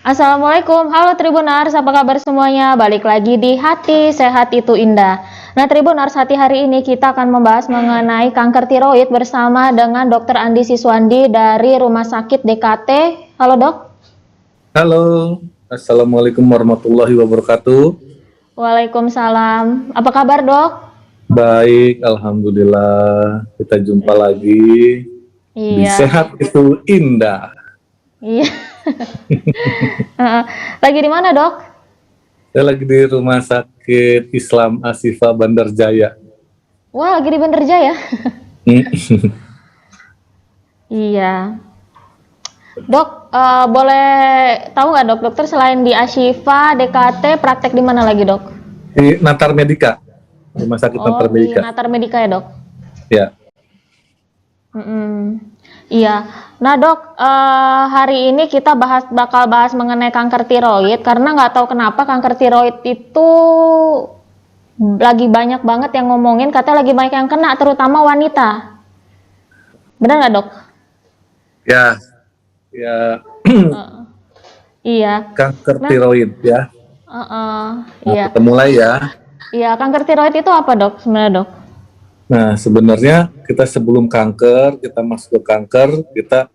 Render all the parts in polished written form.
Assalamualaikum, halo Tribunars, apa kabar semuanya? Balik lagi di Hati Sehat Itu Indah. Nah Tribunars, hari ini kita akan membahas mengenai kanker tiroid bersama dengan Dr. Andi Siswandi dari Rumah Sakit DKT. Halo dok. Halo, Assalamualaikum warahmatullahi wabarakatuh. Waalaikumsalam, apa kabar dok? Baik, Alhamdulillah. Kita jumpa lagi di Iya. Sehat Itu Indah. Iya. Lagi di mana dok? Saya lagi di Rumah Sakit Islam Ashifa Bandar Jaya. Wah, lagi di Bandar Jaya. Iya. Dok, boleh tahu nggak dok, dokter selain di Ashifa, DKT, praktek di mana lagi dok? Di Natar Medika, Rumah Sakit Natar Di Medika. Natar Medika ya dok? Ya. Iya. Nah dok, hari ini kita bakal bahas mengenai kanker tiroid karena nggak tahu kenapa kanker tiroid itu lagi banyak banget yang ngomongin, katanya lagi banyak yang kena, terutama wanita. Benar nggak dok? Ya. Iya. Kanker tiroid ya. Iya. Kita mulai ya. Iya, kanker tiroid itu apa dok sebenarnya dok? Nah, sebenarnya kita sebelum kita masuk ke kanker, kita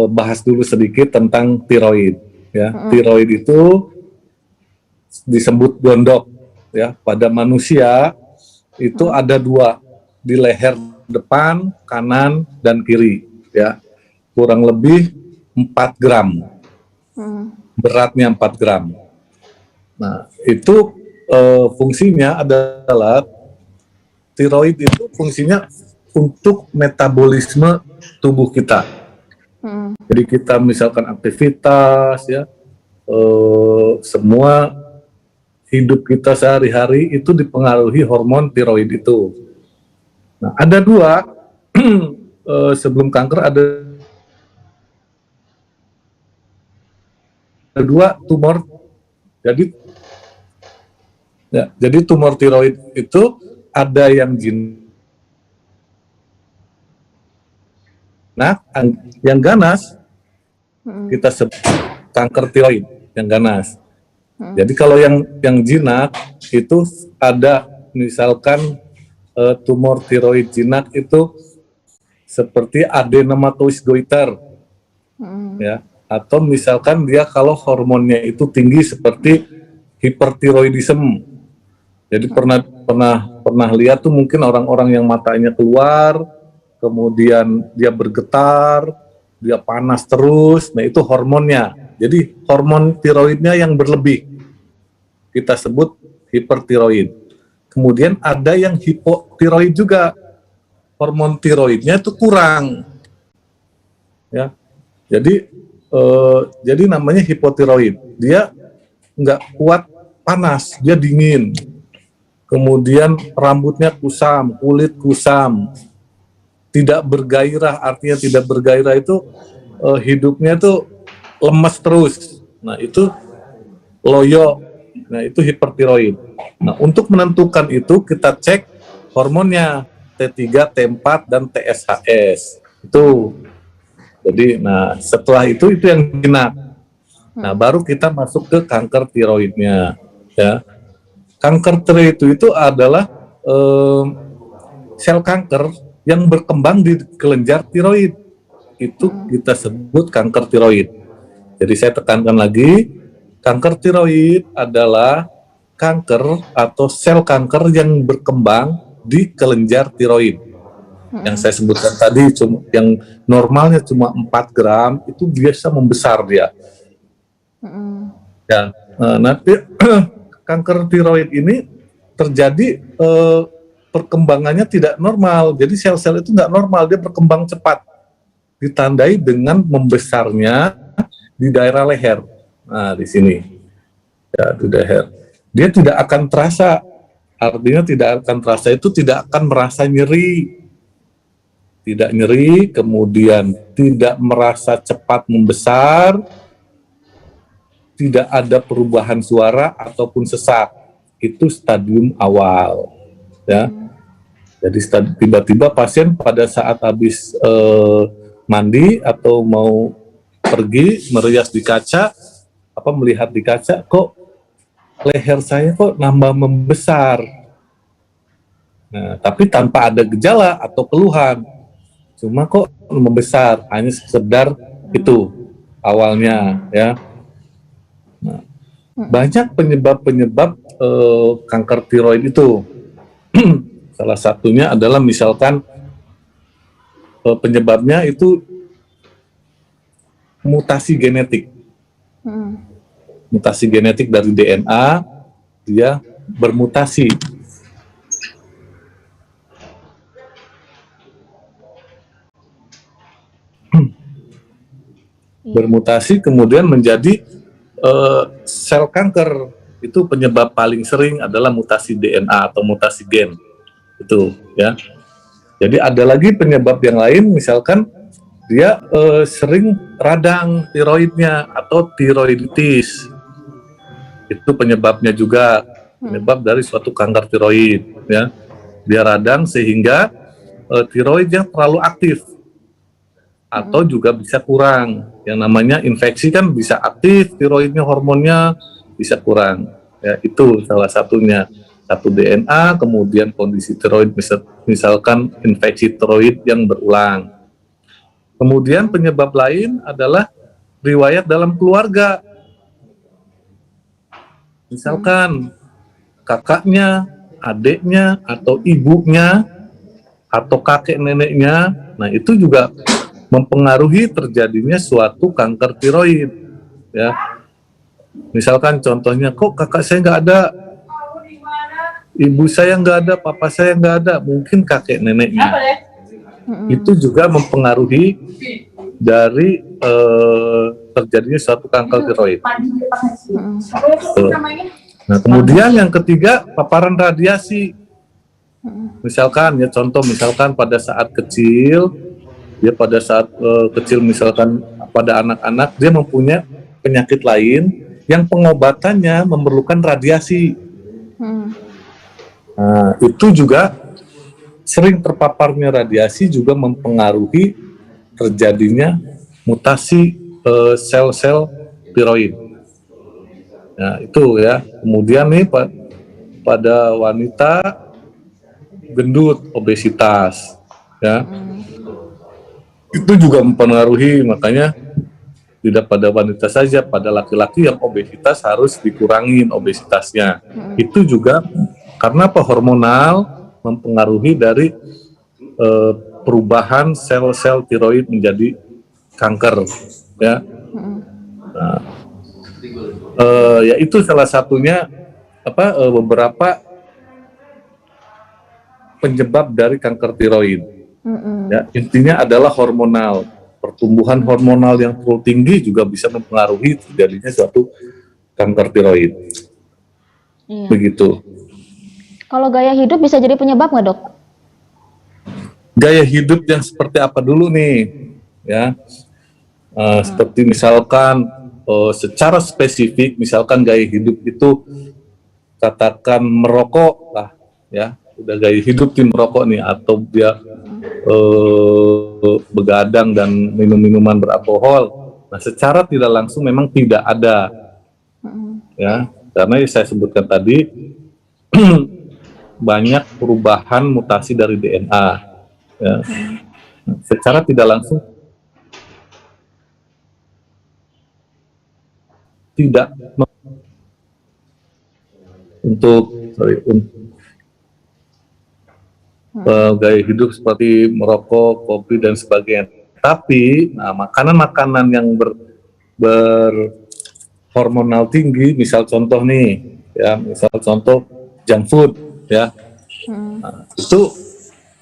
bahas dulu sedikit tentang tiroid. Ya, tiroid itu disebut gondok. Ya, pada manusia itu ada dua di leher depan, kanan, dan kiri. Ya, kurang lebih 4 gram. Beratnya 4 gram. Nah, itu fungsinya adalah tiroid itu fungsinya untuk metabolisme tubuh kita. Jadi kita misalkan aktivitas ya, semua hidup kita sehari-hari itu dipengaruhi hormon tiroid itu. Nah, ada dua sebelum kanker ada dua tumor. Jadi tumor tiroid itu ada yang jinak, yang ganas kita sebut kanker tiroid yang ganas. Jadi kalau yang jinak itu ada misalkan tumor tiroid jinak itu seperti adenomatosis goiter, ya, atau misalkan dia kalau hormonnya itu tinggi seperti hipertiroidisme. Jadi pernah lihat tuh mungkin orang-orang yang matanya keluar, kemudian dia bergetar, dia panas terus. Nah itu hormonnya. Jadi hormon tiroidnya yang berlebih, kita sebut hipertiroid. Kemudian ada yang hipotiroid juga, hormon tiroidnya itu kurang. Ya, jadi namanya hipotiroid. Dia nggak kuat panas, dia dingin. Kemudian rambutnya kusam, kulit kusam, tidak bergairah. Artinya tidak bergairah itu hidupnya itu lemas terus. Nah itu loyo. Nah itu hipertiroid. Nah untuk menentukan itu kita cek hormonnya T3, T4 dan TSHS. Itu. Jadi nah setelah itu yang jinak. Nah baru kita masuk ke kanker tiroidnya. Ya. Kanker tiroid itu adalah sel kanker yang berkembang di kelenjar tiroid. Itu kita sebut kanker tiroid. Jadi saya tekankan lagi, kanker tiroid adalah kanker atau sel kanker yang berkembang di kelenjar tiroid. Yang saya sebutkan tadi, yang normalnya cuma 4 gram, itu biasa membesar dia. Ya, nanti kanker tiroid ini terjadi perkembangannya tidak normal. Jadi sel-sel itu nggak normal, dia berkembang cepat. Ditandai dengan membesarnya di daerah leher. Nah, di sini. Ya, di leher. Dia tidak akan terasa. Artinya tidak akan terasa itu tidak akan merasa nyeri. Tidak nyeri, kemudian tidak merasa cepat membesar, tidak ada perubahan suara ataupun sesak. Itu stadium awal, ya. Jadi tiba-tiba pasien pada saat habis mandi atau mau pergi merias di kaca, melihat di kaca, kok leher saya kok nambah membesar. Nah, tapi tanpa ada gejala atau keluhan, cuma kok membesar, hanya sekedar itu awalnya ya. Nah, banyak penyebab-penyebab kanker tiroid itu. Salah satunya adalah misalkan penyebabnya itu mutasi genetik. Mutasi genetik dari DNA, dia bermutasi. Bermutasi kemudian menjadi sel kanker. Itu penyebab paling sering adalah mutasi DNA atau mutasi gen. Itu ya. Jadi ada lagi penyebab yang lain, misalkan dia sering radang tiroidnya atau tiroiditis. Itu penyebabnya juga, penyebab dari suatu kanker tiroid ya. Dia radang sehingga tiroidnya terlalu aktif atau juga bisa kurang. Yang namanya infeksi kan bisa aktif, tiroidnya, hormonnya bisa kurang. Ya, itu salah satunya. Satu DNA, kemudian kondisi tiroid, misalkan infeksi tiroid yang berulang. Kemudian penyebab lain adalah riwayat dalam keluarga. Misalkan kakaknya, adiknya, atau ibunya, atau kakek neneknya, nah itu juga mempengaruhi terjadinya suatu kanker tiroid. Ya, misalkan contohnya, kok kakak saya nggak ada, ibu saya nggak ada, papa saya nggak ada, mungkin kakek neneknya. Itu juga mempengaruhi dari terjadinya suatu kanker tiroid. Nah, kemudian yang ketiga, paparan radiasi. Misalkan ya contoh, misalkan pada saat kecil, dia pada saat kecil misalkan pada anak-anak, dia mempunyai penyakit lain yang pengobatannya memerlukan radiasi. Nah, itu juga sering terpaparnya radiasi juga mempengaruhi terjadinya mutasi sel-sel tiroid. Nah, itu ya. Kemudian nih pada wanita gendut, obesitas, ya. Itu juga mempengaruhi, makanya tidak pada wanita saja, pada laki-laki yang obesitas harus dikurangin obesitasnya. Itu juga karena hormonal mempengaruhi dari perubahan sel-sel tiroid menjadi kanker, ya. Nah, ya itu salah satunya beberapa penyebab dari kanker tiroid. Ya, intinya adalah hormonal. Pertumbuhan hormonal yang terlalu tinggi juga bisa mempengaruhi terjadinya suatu kanker tiroid. Iya. Begitu. Kalau gaya hidup bisa jadi penyebab nggak, Dok? Gaya hidup yang seperti apa dulu nih? Ya, seperti misalkan secara spesifik, misalkan gaya hidup itu katakan merokok lah, ya. Udah gaya hidup tim merokok nih, atau dia begadang dan minum minuman beralkohol. Nah, secara tidak langsung memang tidak ada, ya, karena saya sebutkan tadi banyak perubahan mutasi dari DNA, ya. Nah, secara tidak langsung tidak gaya hidup seperti merokok, kopi dan sebagainya. Tapi, nah, makanan-makanan yang berhormonal tinggi, misal contoh nih, ya, misal contoh junk food, ya, nah, itu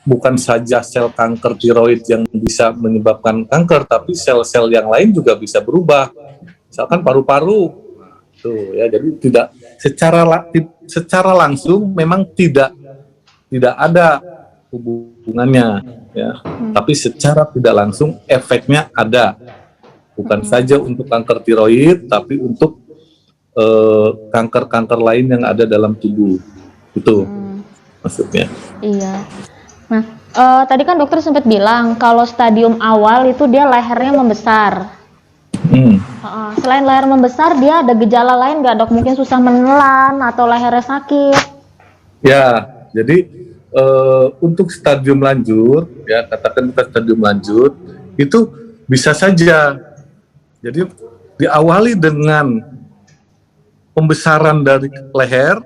bukan saja sel kanker tiroid yang bisa menyebabkan kanker, tapi sel-sel yang lain juga bisa berubah. Misalkan paru-paru, tuh, ya, jadi tidak secara langsung memang tidak ada hubungannya, ya. Tapi secara tidak langsung efeknya ada, bukan saja untuk kanker tiroid, tapi untuk kanker-kanker lain yang ada dalam tubuh. Itu maksudnya. Iya. Nah, tadi kan dokter sempat bilang kalau stadium awal itu dia lehernya membesar. Selain leher membesar, dia ada gejala lain nggak dok? Mungkin susah menelan atau lehernya sakit? Ya, jadi untuk stadium lanjut, ya katakan kita stadium lanjut, itu bisa saja. Jadi diawali dengan pembesaran dari leher,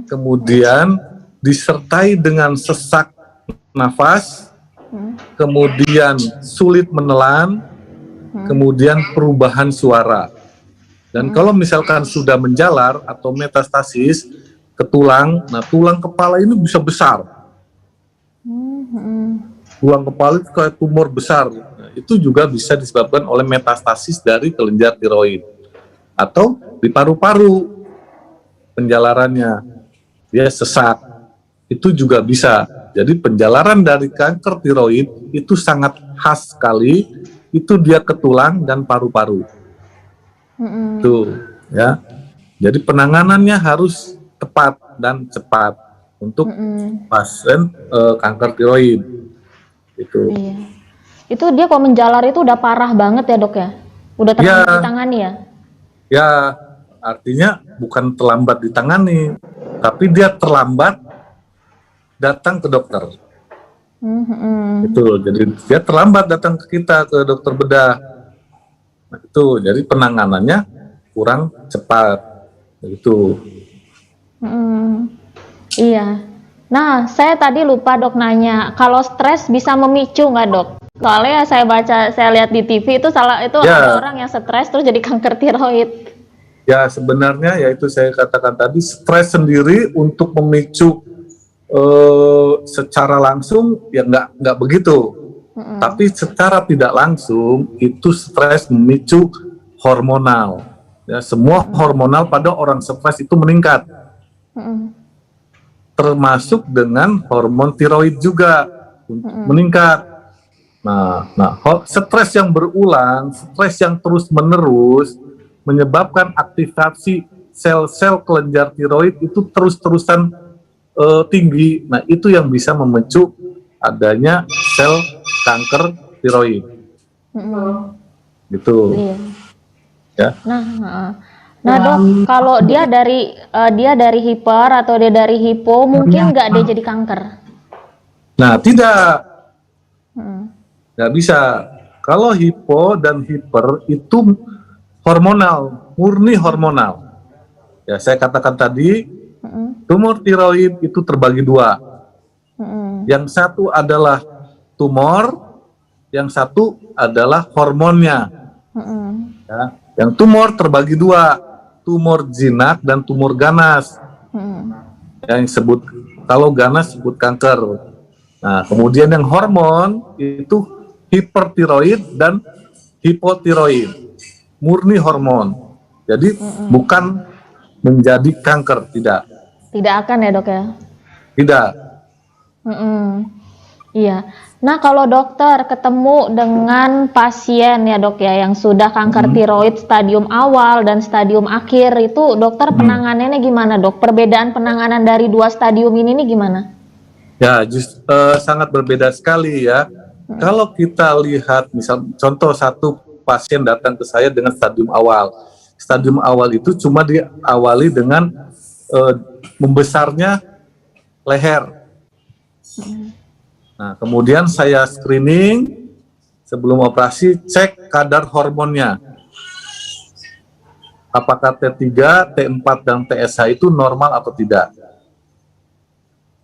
kemudian disertai dengan sesak nafas, kemudian sulit menelan, kemudian perubahan suara. Dan kalau misalkan sudah menjalar atau metastasis ke tulang, nah tulang kepala ini bisa besar. Tulang kepala itu kayak tumor besar. Nah, itu juga bisa disebabkan oleh metastasis dari kelenjar tiroid. Atau di paru-paru penjalarannya, dia sesak. Itu juga bisa. Jadi penjalaran dari kanker tiroid itu sangat khas sekali. Itu dia ke tulang dan paru-paru. Tuh, ya. Jadi penanganannya harus tepat dan cepat untuk pasien kanker tiroid. Itu. Iya. Itu dia kok menjalar itu udah parah banget ya dok ya? Udah terlambat ditangani ya? Ya, artinya bukan terlambat ditangani, tapi dia terlambat datang ke dokter. Itu, jadi dia terlambat datang ke kita, ke dokter bedah. Nah, itu, jadi penanganannya kurang cepat. Itu. Iya. Nah, saya tadi lupa dok nanya, kalau stres bisa memicu nggak dok? Soalnya saya lihat di TV itu ada orang yang stres terus jadi kanker tiroid. Ya sebenarnya ya itu saya katakan tadi, stres sendiri untuk memicu secara langsung ya nggak begitu. Tapi secara tidak langsung itu stres memicu hormonal. Ya semua hormonal pada orang stres itu meningkat. Termasuk dengan hormon tiroid juga meningkat. Nah, stres yang berulang, stres yang terus-menerus menyebabkan aktivasi sel-sel kelenjar tiroid itu terus-terusan tinggi. Nah, itu yang bisa memicu adanya sel kanker tiroid. Gitu. Iya. Ya. Nah dok, kalau dia dari hiper atau dia dari hipo, mungkin nggak dia jadi kanker? Nah, tidak. Nggak bisa. Kalau hipo dan hiper itu hormonal, murni hormonal. Ya, saya katakan tadi, tumor tiroid itu terbagi dua. Yang satu adalah tumor, yang satu adalah hormonnya. Ya, yang tumor terbagi dua, tumor jinak dan tumor ganas. Yang disebut, kalau ganas sebut kanker. Nah, kemudian yang hormon itu hipertiroid dan hipotiroid, murni hormon. Jadi bukan menjadi kanker, tidak. Tidak akan ya dok ya? Tidak. Iya. Nah kalau dokter ketemu dengan pasien ya dok ya yang sudah kanker tiroid stadium awal dan stadium akhir itu, dokter penanganannya gimana dok? Perbedaan penanganan dari dua stadium ini gimana? Ya, sangat berbeda sekali ya. Kalau kita lihat, misal contoh satu pasien datang ke saya dengan stadium awal. Stadium awal itu cuma diawali dengan membesarnya leher. Nah, kemudian saya screening sebelum operasi, cek kadar hormonnya. Apakah T3, T4, dan TSH itu normal atau tidak.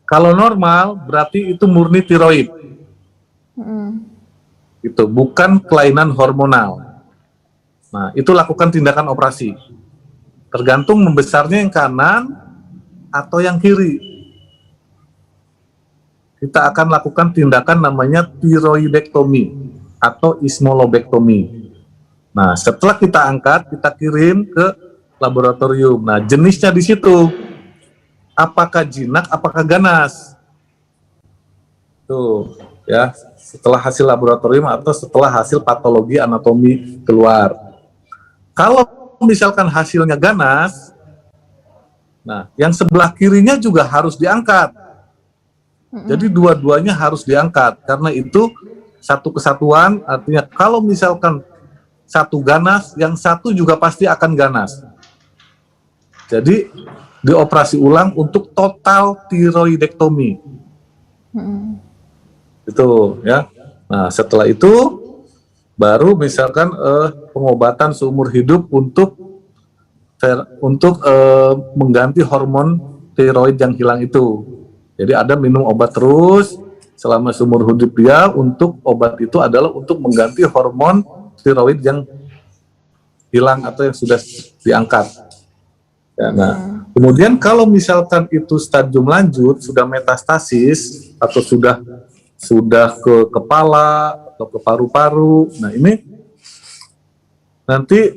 Kalau normal, berarti itu murni tiroid. Itu bukan kelainan hormonal. Nah, itu lakukan tindakan operasi. Tergantung membesarnya yang kanan atau yang kiri. Kita akan lakukan tindakan namanya tiroidektomi atau ismolobektomi. Nah, setelah kita angkat, kita kirim ke laboratorium. Nah, jenisnya di situ. Apakah jinak, apakah ganas? Tuh, ya, setelah hasil laboratorium atau setelah hasil patologi anatomi keluar. Kalau misalkan hasilnya ganas, nah, yang sebelah kirinya juga harus diangkat. Jadi dua-duanya harus diangkat, karena itu satu kesatuan, artinya kalau misalkan satu ganas, yang satu juga pasti akan ganas. Jadi dioperasi ulang untuk total tiroidektomi. Itu ya. Nah, setelah itu baru misalkan pengobatan seumur hidup untuk mengganti hormon tiroid yang hilang itu. Jadi ada minum obat terus selama seumur hidup dia. Untuk obat itu adalah untuk mengganti hormon tiroid yang hilang atau yang sudah diangkat. Ya, nah, kemudian kalau misalkan itu stadium lanjut, sudah metastasis atau sudah ke kepala atau ke paru-paru, nah ini nanti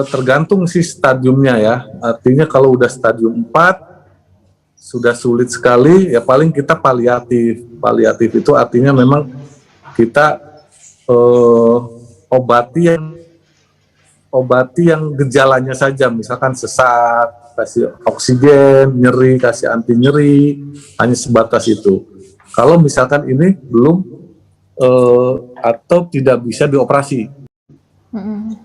tergantung sih stadiumnya ya. Artinya kalau udah stadium 4 sudah sulit sekali, ya paling kita paliatif. Paliatif itu artinya memang kita obati yang gejalanya saja, misalkan sesak, kasih oksigen, nyeri, kasih anti nyeri, hanya sebatas itu. Kalau misalkan ini belum atau tidak bisa dioperasi.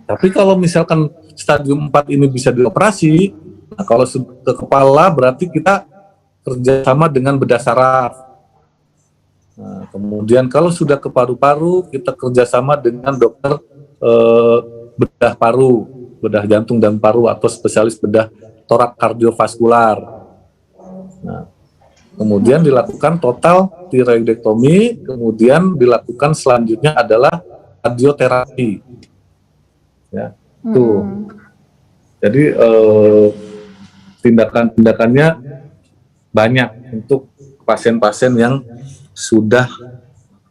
Tapi kalau misalkan stadium 4 ini bisa dioperasi, nah kalau ke kepala berarti kita kerjasama dengan bedah saraf. Nah, kemudian kalau sudah ke paru-paru, kita kerjasama dengan dokter bedah paru, bedah jantung dan paru, atau spesialis bedah torak kardiovaskular. Nah, kemudian dilakukan total tiroidektomi, kemudian dilakukan selanjutnya adalah radioterapi. Ya, tuh. Jadi tindakan-tindakannya banyak untuk pasien-pasien yang sudah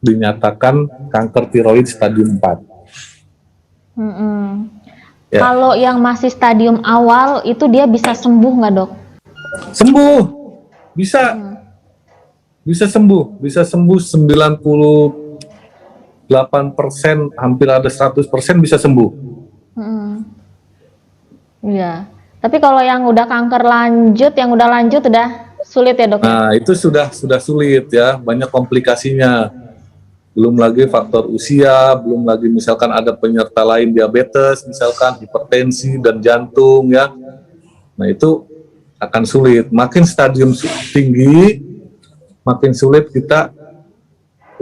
dinyatakan kanker tiroid stadium 4. Ya. Kalau yang masih stadium awal itu dia bisa sembuh nggak, Dok? Sembuh, bisa, bisa sembuh 98%, hampir ada 100% bisa sembuh. Iya. Tapi kalau yang udah kanker lanjut, udah sulit ya, Dok? Nah, itu sudah sulit ya, banyak komplikasinya. Belum lagi faktor usia, belum lagi misalkan ada penyerta lain diabetes, misalkan hipertensi dan jantung ya. Nah, itu akan sulit. Makin stadium tinggi, makin sulit kita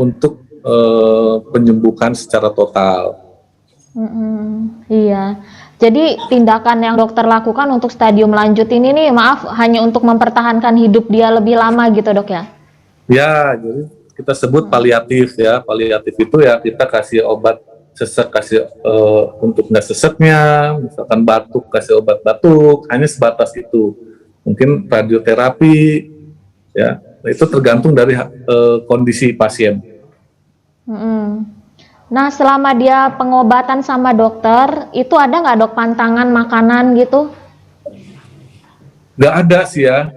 untuk penyembuhan secara total. Iya. Jadi tindakan yang dokter lakukan untuk stadium lanjut ini nih, maaf, hanya untuk mempertahankan hidup dia lebih lama gitu, Dok ya? Ya, jadi kita sebut paliatif ya. Paliatif itu ya kita kasih obat sesek, kasih untuk nggak seseknya, misalkan batuk kasih obat batuk, hanya sebatas itu. Mungkin radioterapi ya, itu tergantung dari kondisi pasien. Nah, selama dia pengobatan sama dokter, itu ada nggak, Dok, pantangan makanan gitu? Nggak ada sih ya.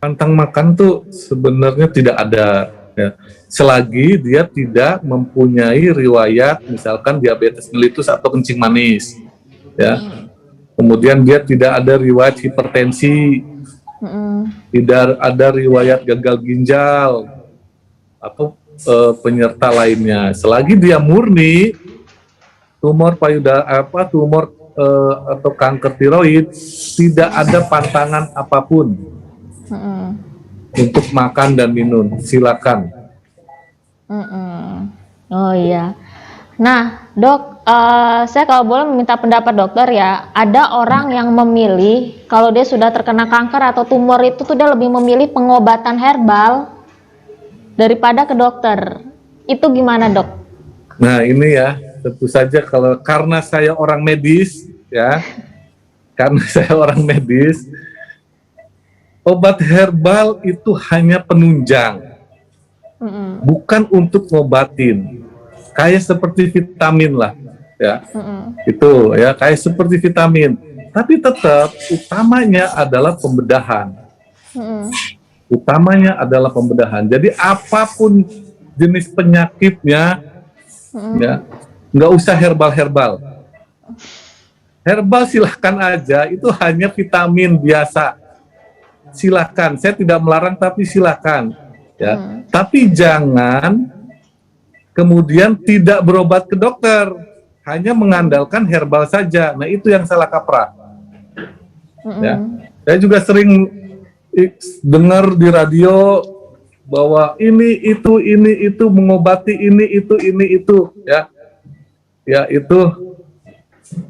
Pantang makan tuh sebenarnya tidak ada. Ya. Selagi dia tidak mempunyai riwayat misalkan diabetes mellitus atau kencing manis, ya. Kemudian dia tidak ada riwayat hipertensi, tidak ada riwayat gagal ginjal atau penyerta lainnya. Selagi dia murni tumor payudara, atau kanker tiroid, tidak ada pantangan apapun untuk makan dan minum, silakan. Oh iya. Nah, Dok, saya kalau boleh meminta pendapat dokter ya, ada orang yang memilih kalau dia sudah terkena kanker atau tumor itu tuh dia lebih memilih pengobatan herbal daripada ke dokter. Itu gimana, Dok? Nah, ini ya, tentu saja karena saya orang medis ya, obat herbal itu hanya penunjang, bukan untuk ngobatin. Kayak seperti vitamin lah, ya. Itu ya, kayak seperti vitamin. Tapi tetap utamanya adalah pembedahan. Utamanya adalah pembedahan. Jadi apapun jenis penyakitnya, ya, nggak usah herbal. Herbal silahkan aja, itu hanya vitamin biasa. Silakan, saya tidak melarang, tapi silakan, ya. Tapi jangan kemudian tidak berobat ke dokter. hanya mengandalkan herbal saja. Nah, itu yang salah kaprah. Ya. Saya juga sering dengar di radio bahwa ini itu mengobati ini itu ya. Ya, itu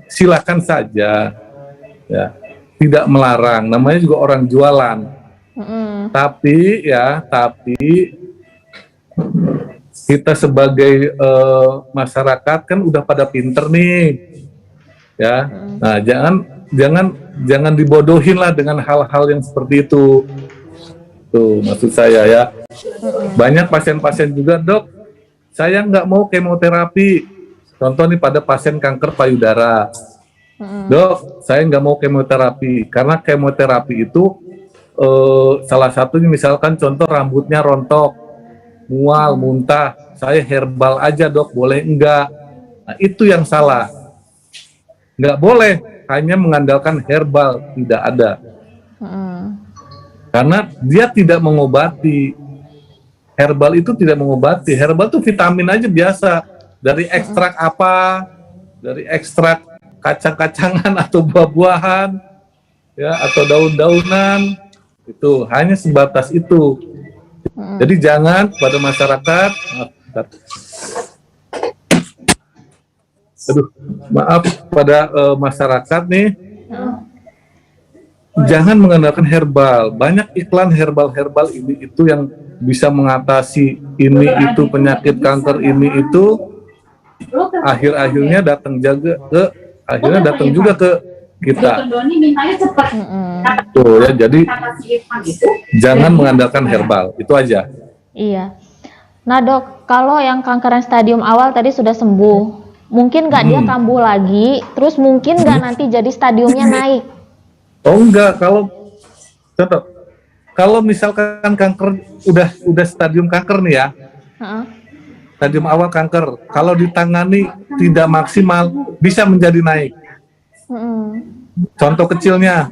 silakan saja. Ya. Tidak melarang, namanya juga orang jualan. Tapi kita sebagai masyarakat kan udah pada pinter nih, ya. Nah, jangan dibodohin lah dengan hal-hal yang seperti itu. Tuh maksud saya ya. Banyak pasien-pasien juga, dok, saya nggak mau kemoterapi. Contoh nih pada pasien kanker payudara, dok, saya nggak mau kemoterapi karena kemoterapi itu salah satunya misalkan contoh rambutnya rontok, mual, muntah, saya herbal aja dok, boleh enggak? Nah, itu yang salah. Nggak boleh hanya mengandalkan herbal, tidak ada. Karena dia tidak mengobati. Herbal itu tidak mengobati. Herbal itu vitamin aja biasa. Dari ekstrak apa? Dari ekstrak kacang-kacangan atau buah-buahan, ya, atau daun-daunan. Itu hanya sebatas itu. Jadi jangan pada masyarakat, maaf pada masyarakat nih, jangan mengandalkan herbal. Banyak iklan herbal ini itu yang bisa mengatasi ini itu penyakit kanker ini itu, akhirnya datang juga ke kita. Tuh ya, jadi jangan mengandalkan herbal, itu aja. Iya. Nah dok, kalau yang kanker yang stadium awal tadi sudah sembuh, mungkin nggak dia kambuh lagi, terus mungkin nggak nanti jadi stadiumnya naik? Oh enggak, kalau misalkan kanker udah stadium kanker nih ya, stadium awal kanker, kalau ditangani tidak maksimal bisa menjadi naik. Contoh kecilnya,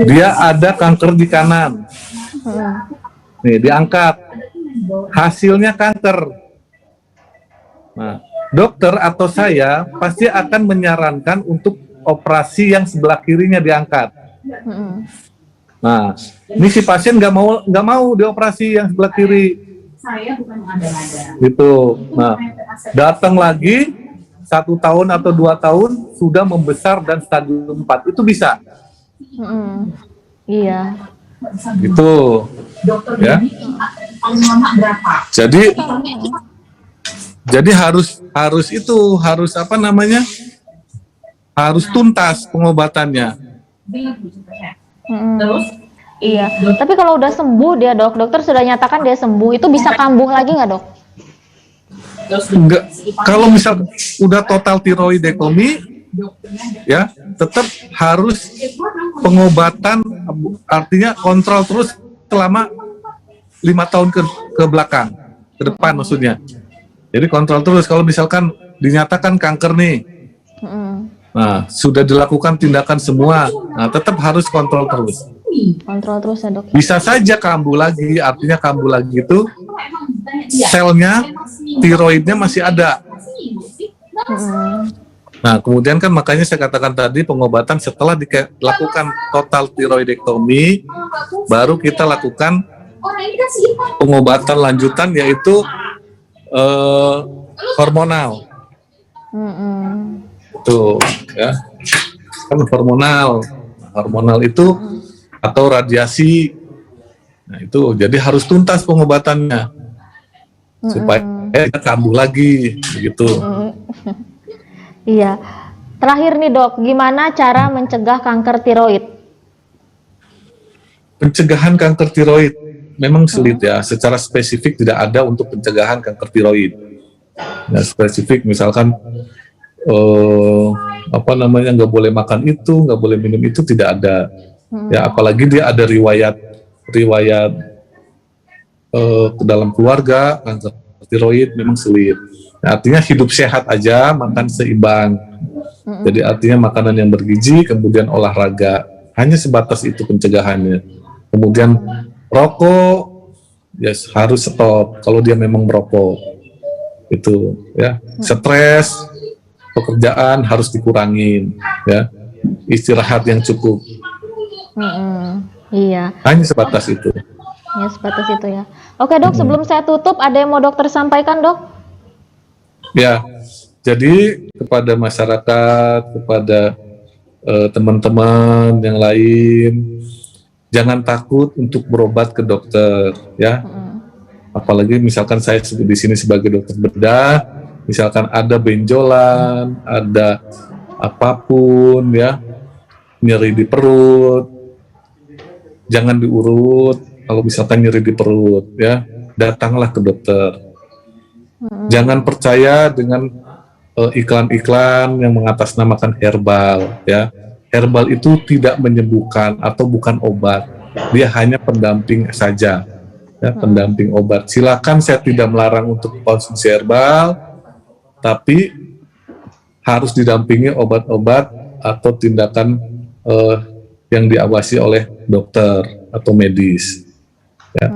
dia ada kanker di kanan, nih diangkat, hasilnya kanker. Nah, dokter atau saya pasti akan menyarankan untuk operasi yang sebelah kirinya diangkat. Nah, ini si pasien nggak mau dioperasi yang sebelah kiri. Saya bukan mengada-ngada. Gitu. Nah, datang lagi 1 tahun atau 2 tahun sudah membesar dan stadium 4 itu bisa. Iya. Gitu. Ya. Jadi harus apa namanya? Harus tuntas pengobatannya. Terus? Iya. Tapi kalau udah sembuh dia dok, dokter sudah nyatakan dia sembuh, itu bisa kambuh lagi nggak dok? Enggak. Kalau misal udah total tiroidektomi, ya tetap harus pengobatan, artinya kontrol terus selama 5 tahun ke belakang, ke depan maksudnya. Jadi kontrol terus. Kalau misalkan dinyatakan kanker nih, nah sudah dilakukan tindakan semua, nah tetap harus kontrol terus. Kontrol terus ya dok. Bisa saja kambuh lagi, artinya kambuh lagi itu selnya, tiroidnya masih ada. Nah kemudian kan makanya saya katakan tadi pengobatan setelah dilakukan total tiroidektomi, baru kita lakukan pengobatan lanjutan yaitu hormonal. Tuh ya, kan hormonal itu atau radiasi. Nah itu jadi harus tuntas pengobatannya supaya kambuh lagi begitu. Iya. Terakhir nih dok, gimana cara mencegah kanker tiroid? Pencegahan kanker tiroid memang sulit ya, secara spesifik tidak ada untuk pencegahan kanker tiroid. Nah, spesifik misalkan apa namanya, nggak boleh makan itu, nggak boleh minum itu, tidak ada. Ya apalagi dia ada riwayat ke dalam keluarga kanker tiroid, memang sulit. Nah, artinya hidup sehat aja, makan seimbang. Jadi artinya makanan yang bergizi, kemudian olahraga, hanya sebatas itu pencegahannya. Kemudian rokok, ya harus stop kalau dia memang merokok. Itu ya, stres, pekerjaan harus dikurangin ya, istirahat yang cukup. Iya, Hanya sebatas itu. ya sebatas itu ya. Oke dok, sebelum saya tutup, ada yang mau dokter sampaikan dok? Ya, jadi kepada masyarakat, kepada teman-teman yang lain, jangan takut untuk berobat ke dokter ya. Apalagi misalkan saya di sini sebagai dokter bedah, misalkan ada benjolan, ada apapun ya, nyeri di perut, jangan diurut. Kalau misalkan nyeri di perut ya, datanglah ke dokter. Jangan percaya dengan iklan-iklan yang mengatasnamakan herbal ya. Herbal itu tidak menyembuhkan atau bukan obat, dia hanya pendamping saja ya, pendamping obat. Silakan, saya tidak melarang untuk konsumsi herbal, tapi harus didampingi obat-obat atau tindakan yang diawasi oleh dokter atau medis ya.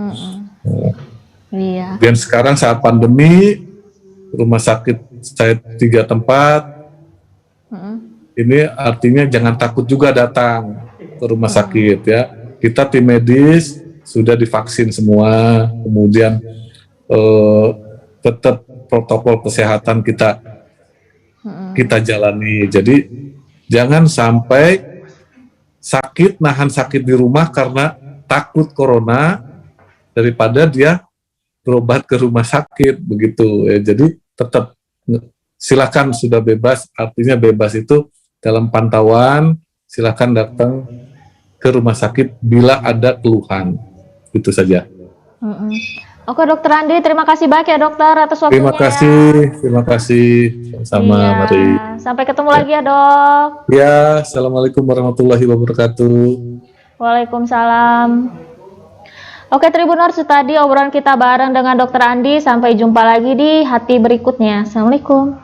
Iya. Dan sekarang saat pandemi, rumah sakit saya 3 tempat, ini artinya jangan takut juga datang ke rumah sakit ya. Kita tim medis sudah divaksin semua, kemudian tetap protokol kesehatan kita jalani. Jadi jangan sampai sakit, nahan sakit di rumah karena takut corona, daripada dia berobat ke rumah sakit begitu ya. Jadi tetap silakan, sudah bebas, artinya bebas itu dalam pantauan, silakan datang ke rumah sakit bila ada keluhan. Itu saja. Oke dokter Andi, terima kasih banyak ya dokter atas waktunya. Terima kasih sama Iya. Mari. Sampai ketemu lagi ya dok. Ya, assalamualaikum warahmatullahi wabarakatuh. Waalaikumsalam. Oke Tribuners, itu tadi obrolan kita bareng dengan dokter Andi. Sampai jumpa lagi di hati berikutnya. Assalamualaikum.